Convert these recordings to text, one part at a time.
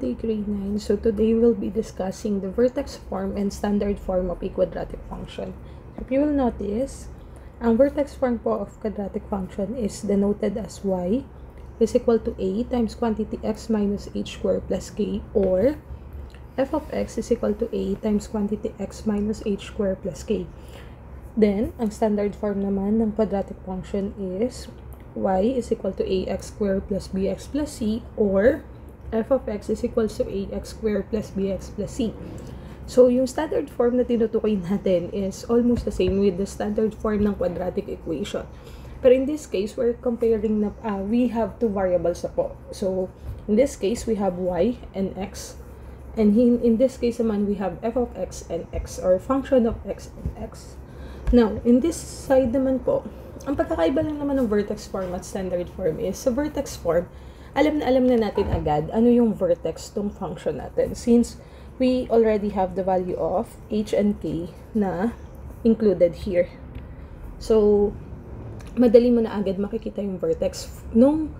day grade 9. So today we'll be discussing the vertex form and standard form of a quadratic function. If you will notice, ang vertex form po of quadratic function is denoted as y is equal to a times quantity x minus h squared plus k, or f of x is equal to a times quantity x minus h squared plus k. Then, ang standard form naman ng quadratic function is y is equal to ax squared plus bx plus c, or f of x is equal to ax squared plus bx plus c. So, yung standard form na tinutukoy natin is almost the same with the standard form ng quadratic equation. But in this case, we're comparing na, we have two variables na po. So, in this case, we have y and x. And in this case naman, we have f of x and x, or function of x and x. Now, in this side naman po, ang pagkakaiba lang naman ng vertex form at standard form is, sa vertex form, alam na natin agad ano yung vertex tong function natin, since we already have the value of h and k na included here. So, madali mo na agad makikita yung vertex nung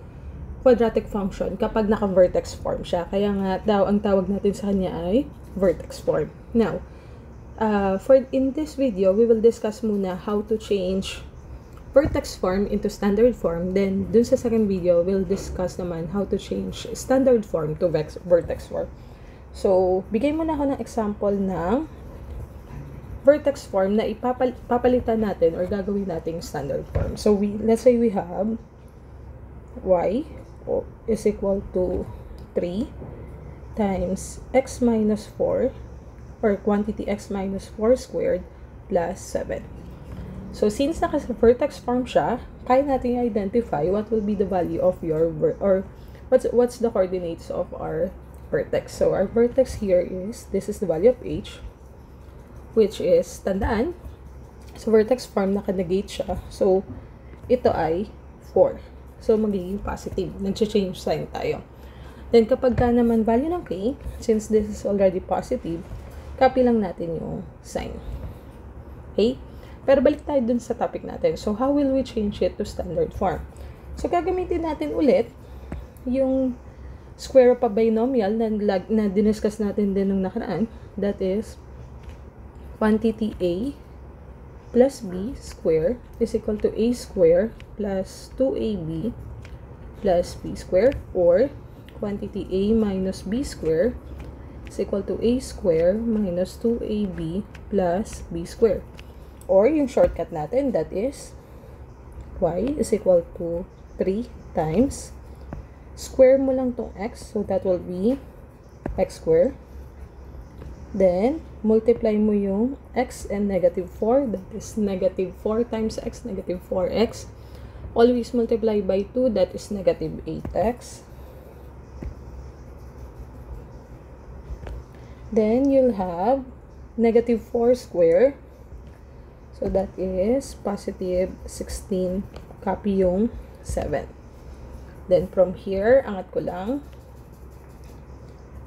quadratic function kapag naka-vertex form siya. Kaya nga, ang tawag natin sa kanya ay vertex form. Now, in this video, we will discuss muna how to change vertex form into standard form. Then, dun sa second video, we'll discuss naman how to change standard form to vertex form. So, bigay muna ako ng example ng vertex form na ipapalitan natin or gagawin nating standard form. So, let's say we have y is equal to 3 times x minus 4, or quantity x minus 4 squared plus 7. So, since naka-vertex form siya, kaya natin identify what will be the value of your, or what's the coordinates of our vertex. So, our vertex here is, this is the value of h, which is, tandaan, so vertex form, naka-negate siya. So, ito ay 4. So, magiging positive. Nag-change sign tayo. Then, kapag ka naman value ng k, since this is already positive, copy lang natin yung sign. Okay? Pero balik tayo dun sa topic natin. So, how will we change it to standard form? So, gagamitin natin ulit yung square of a binomial na diniscuss natin din nung nakaraan. That is, quantity a plus b square is equal to a square plus 2ab plus b square, or quantity a minus b square is equal to a square minus 2ab plus b square. Or yung shortcut natin, that is y is equal to 3 times square mo lang tong x, so that will be x square. Then, multiply mo yung x and negative 4, that is negative 4 times x, negative 4x. Always multiply by 2, that is negative 8x. Then, you'll have negative 4 square. So, that is positive 16, copy yung 7. Then, from here, angat ko lang,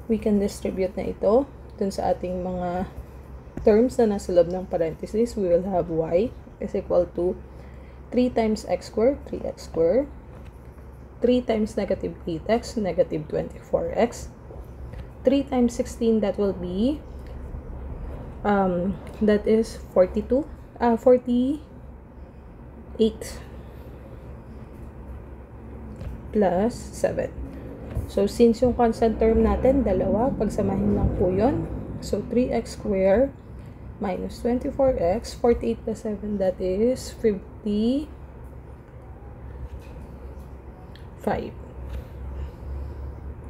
we can distribute na ito dun sa ating mga terms na nasa loob ng parenthesis. We will have y is equal to 3 times x squared, 3x squared, 3 times negative 8x, negative 24x, 3 times 16, that will be, that is 48 plus 7. So, since yung constant term natin, dalawa, pagsamahin lang po yun. So, 3x squared minus 24x, 48 plus 7, that is 55.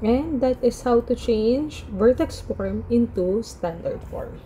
And that is how to change vertex form into standard form.